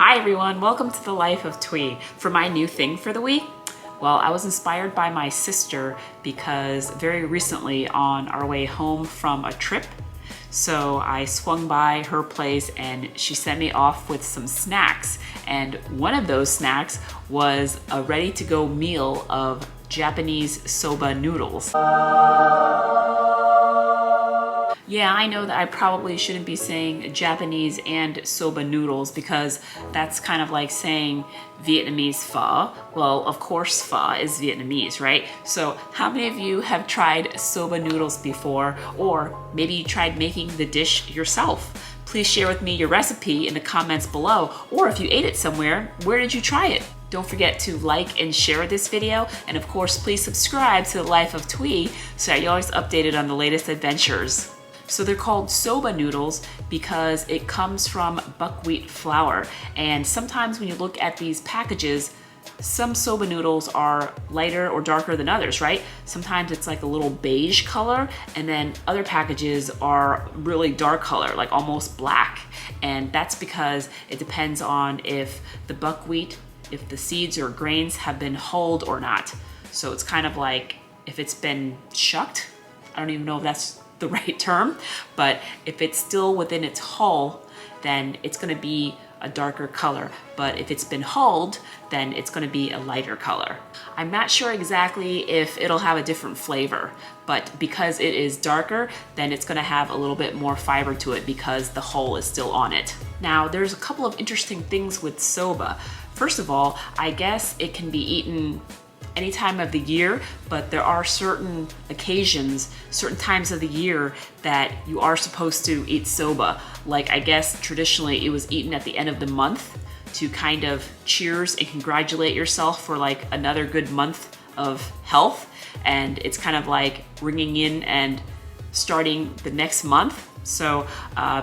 Hi everyone, welcome to the Life of Thuy. For my new thing for the week, well, I was inspired by my sister because very recently on our way home from a trip, so I swung by her place and she sent me off with some snacks. And one of those snacks was a ready-to-go meal of Japanese soba noodles. Yeah, I know that I probably shouldn't be saying Japanese and soba noodles because that's kind of like saying Vietnamese pho. Well, of course pho is Vietnamese, right? So how many of you have tried soba noodles before, or maybe you tried making the dish yourself? Please share with me your recipe in the comments below, or if you ate it somewhere, where did you try it? Don't forget to like and share this video, and of course please subscribe to the Life of Thuy so that you're always updated on the latest adventures. So they're called soba noodles because it comes from buckwheat flour. And sometimes when you look at these packages, some soba noodles are lighter or darker than others, right? Sometimes it's like a little beige color, and then other packages are really dark color, like almost black. And that's because it depends on if the buckwheat, if the seeds or grains have been hulled or not. So it's kind of like if it's been shucked. I don't even know if that's the right term, but if it's still within its hull, then it's going to be a darker color. But if it's been hulled, then it's going to be a lighter color. I'm not sure exactly if it'll have a different flavor, but because it is darker, then it's going to have a little bit more fiber to it because the hull is still on it. Now, there's a couple of interesting things with soba. First of all, I guess it can be eaten any time of the year, but there are certain occasions, certain times of the year that you are supposed to eat soba. Like, I guess traditionally it was eaten at the end of the month to kind of cheers and congratulate yourself for like another good month of health. And it's kind of like ringing in and starting the next month. So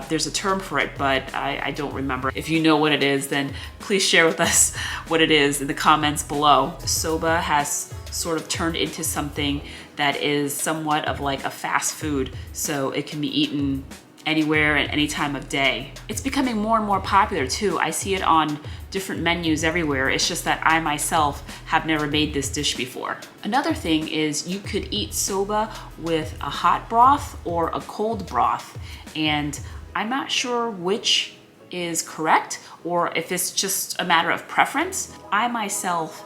there's a term for it, but I don't remember. If you know what it is, then please share with us what it is in the comments below. Soba has sort of turned into something that is somewhat of like a fast food, so it can be eaten anywhere at any time of day. It's becoming more and more popular too. I see it on different menus everywhere. It's just that I myself have never made this dish before. Another thing is you could eat soba with a hot broth or a cold broth, and I'm not sure which is correct or if it's just a matter of preference. I myself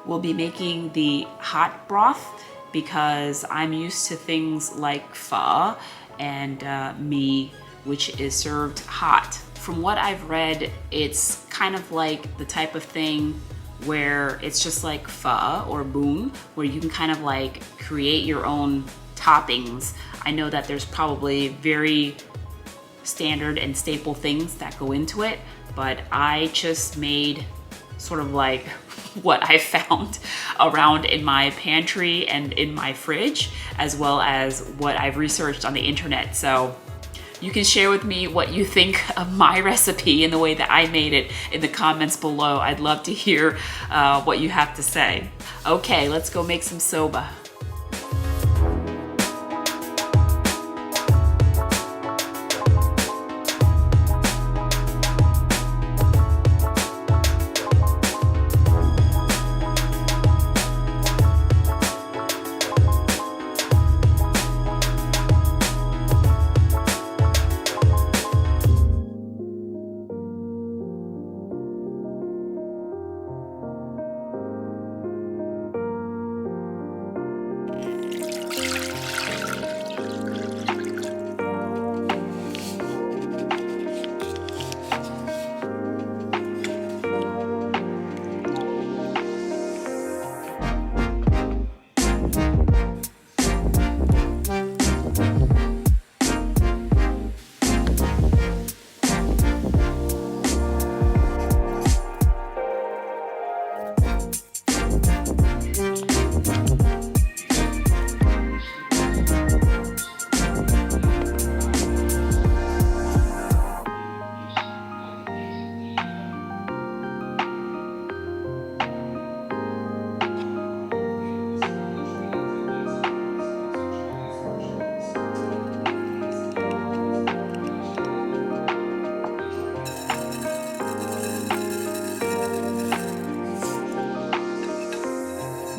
will be making the hot broth because I'm used to things like pho and mee, which is served hot. From what I've read, it's kind of like the type of thing where it's just like pho or boon, where you can kind of like create your own toppings. I know that there's probably very standard and staple things that go into it, but I just made sort of like what I found around in my pantry and in my fridge, as well as what I've researched on the internet. So you can share with me what you think of my recipe and the way that I made it in the comments below. I'd love to hear what you have to say. Okay, let's go make some soba.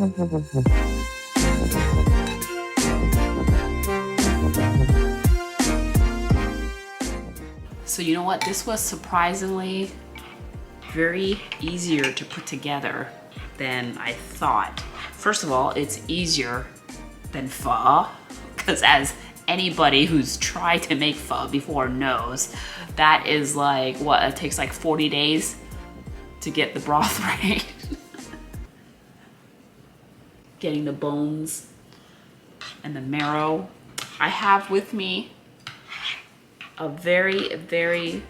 So you know what? This was surprisingly very easier to put together than I thought. First of all, it's easier than pho, because as anybody who's tried to make pho before knows, that is like, what, it takes like 40 days to get the broth right. Getting the bones and the marrow. I have with me a very, very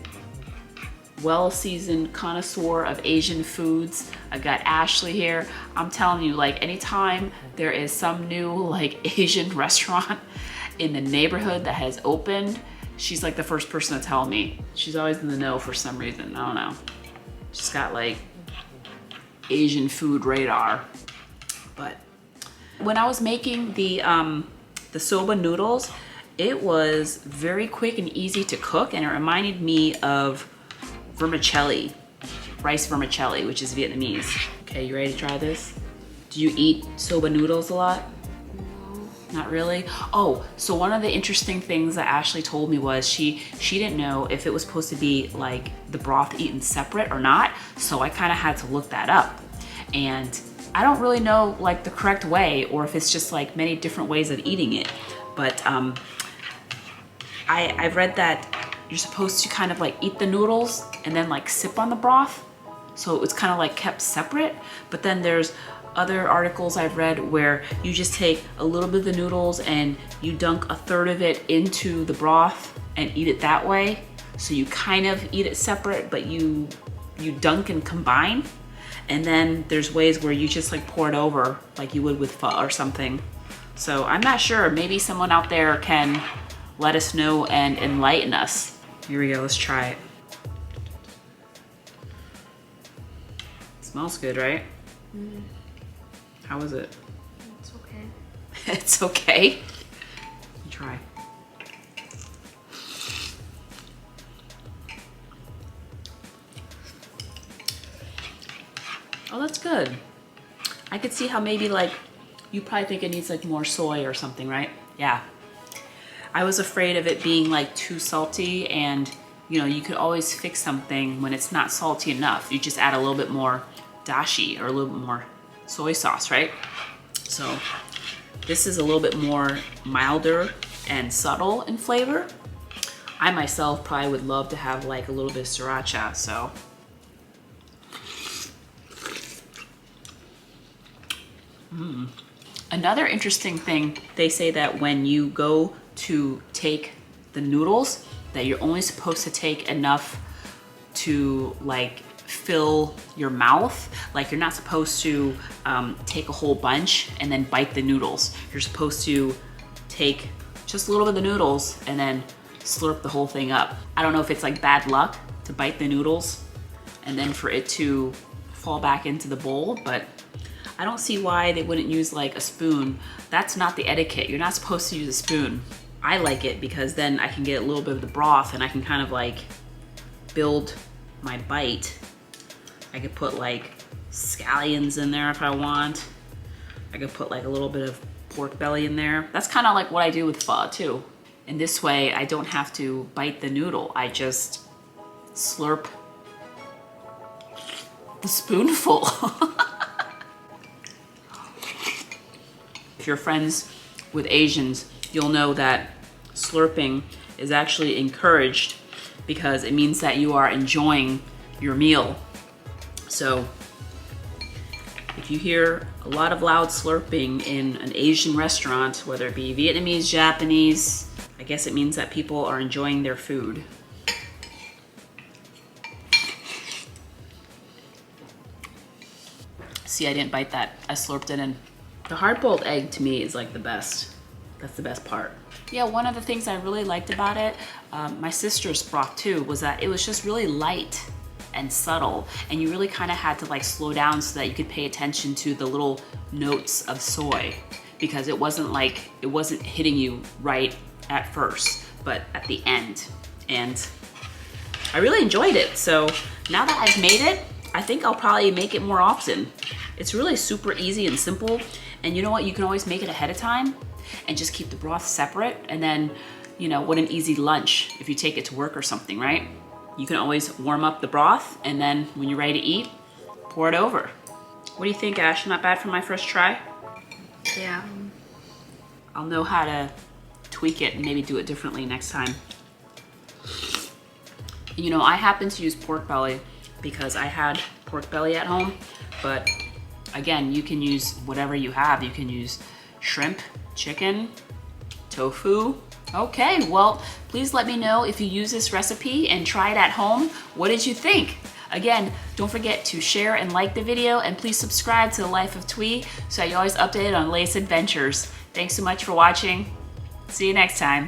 well-seasoned connoisseur of Asian foods. I got Ashley here. I'm telling you, like, anytime there is some new like Asian restaurant in the neighborhood that has opened, she's like the first person to tell me. She's always in the know for some reason. I don't know. She's got like Asian food radar. But when I was making the soba noodles, it was very quick and easy to cook, and it reminded me of vermicelli, rice vermicelli, which is Vietnamese. Okay, you ready to try this? Do you eat soba noodles a lot? No. Not really? Oh, so one of the interesting things that Ashley told me was she didn't know if it was supposed to be like the broth eaten separate or not, so I kind of had to look that up. And I don't really know like the correct way, or if it's just like many different ways of eating it, but I've read that you're supposed to kind of like eat the noodles and then like sip on the broth. So it's kind of like kept separate. But then there's other articles I've read where you just take a little bit of the noodles and you dunk a third of it into the broth and eat it that way. So you kind of eat it separate, but you dunk and combine. And then there's ways where you just like pour it over like you would with pho or something. So I'm not sure, maybe someone out there can let us know and enlighten us. Here we go, let's try it. Smells good, right? Mm. How is it? It's okay. It's okay? Try. Oh, that's good. I could see how maybe like, you probably think it needs like more soy or something, right? Yeah. I was afraid of it being like too salty, and you know, you could always fix something when it's not salty enough. You just add a little bit more dashi or a little bit more soy sauce, right? So this is a little bit more milder and subtle in flavor. I myself probably would love to have like a little bit of sriracha, so. Another interesting thing, they say that when you go to take the noodles, that you're only supposed to take enough to like fill your mouth. Like you're not supposed to take a whole bunch and then bite the noodles. You're supposed to take just a little bit of the noodles and then slurp the whole thing up. I don't know if it's like bad luck to bite the noodles and then for it to fall back into the bowl, but I don't see why they wouldn't use like a spoon. That's not the etiquette. You're not supposed to use a spoon. I like it because then I can get a little bit of the broth and I can kind of like build my bite. I could put like scallions in there if I want. I could put like a little bit of pork belly in there. That's kind of like what I do with pho too. And this way I don't have to bite the noodle. I just slurp the spoonful. If you're friends with Asians, you'll know that slurping is actually encouraged because it means that you are enjoying your meal. So if you hear a lot of loud slurping in an Asian restaurant, whether it be Vietnamese, Japanese, I guess it means that people are enjoying their food. See, I didn't bite that. I slurped it in. The hard-boiled egg to me is like the best. That's the best part. Yeah, one of the things I really liked about it, my sister's broth too, was that it was just really light and subtle, and you really kind of had to like slow down so that you could pay attention to the little notes of soy, because it wasn't hitting you right at first, but at the end. And I really enjoyed it. So now that I've made it, I think I'll probably make it more often. It's really super easy and simple. And you know what? You can always make it ahead of time and just keep the broth separate. And then, you know, what an easy lunch if you take it to work or something, right? You can always warm up the broth, and then when you're ready to eat, pour it over. What do you think, Ash? Not bad for my first try? Yeah. I'll know how to tweak it and maybe do it differently next time. You know, I happen to use pork belly because I had pork belly at home, but again, you can use whatever you have. You can use shrimp, chicken, tofu. Okay, well, please let me know if you use this recipe and try it at home. What did you think? Again, don't forget to share and like the video, and please subscribe to The Life of Thuy so you're always updated on latest adventures. Thanks so much for watching. See you next time.